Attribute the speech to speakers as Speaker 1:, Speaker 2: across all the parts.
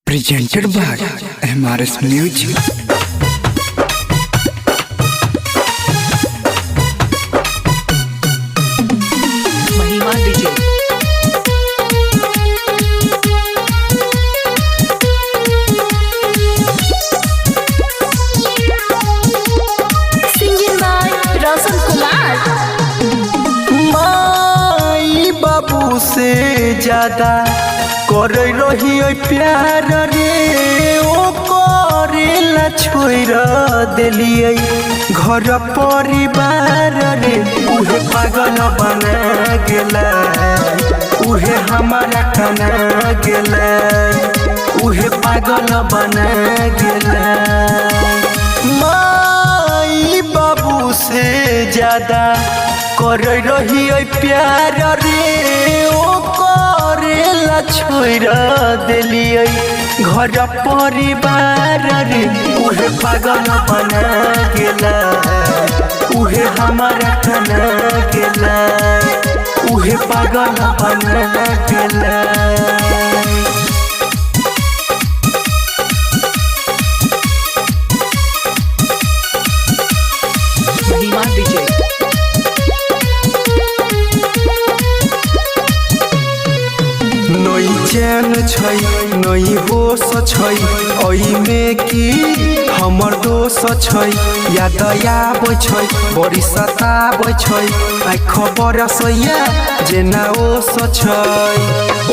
Speaker 1: Presented by MRS Music.
Speaker 2: महिमा DJ
Speaker 3: singing by Roshan Kumar.
Speaker 4: माई बाबू से ज्यादा कर रही प्यार रे ओ करेला छोड़ दिलिए घर परिवार रे उहे पागल बना गेला उहे हमारा खाना गेला उहे पागल बना गेला माई बाबू से ज्यादा कर रही प्यार रे ओ करेला छोड़ दिलिए घर परिवार रे उहे पागल बना गेला उहे हमारा खाना गेला उहे पागल बना गेला।
Speaker 2: महिमा डीजे
Speaker 4: नई चैन छै नई होश छै ओइमे की हमर दोष छै याद आबै छै बड़ी सताबै छै आइ खबर सैया जेना ओस छै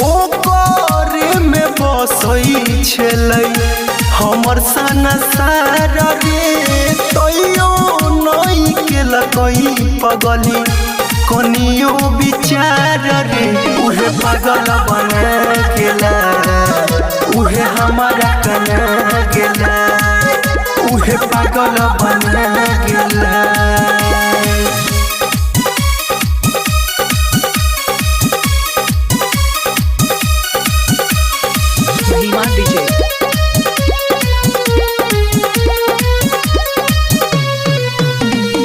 Speaker 4: ओ करे में बसै छलै हमर संसार रे तैयो नई केलकै पगली कनियो विचार रे उहे पागल बना गेला उहे हमारा कना गेला उहे पागल बना गेला।
Speaker 2: महिमा डीजे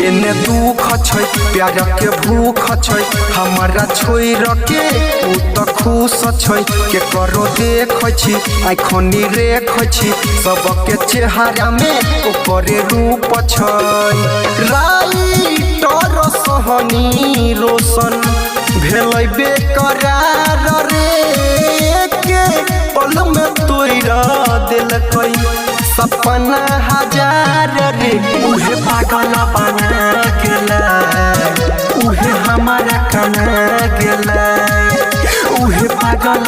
Speaker 4: एने दुख छै प्यार के भूख छै हमारा छोड़ के उ त खुश छै के करो देख छी आँखनी रेख छी सबके चेहरा में ओकरे रूप छै राइटर सहनी रोशन भेलै बेकरार रे के पल में तोड़ दिलकै सपना हजार रे उहे पागल बना गेला उहे हमारा कना गेला उहे पागल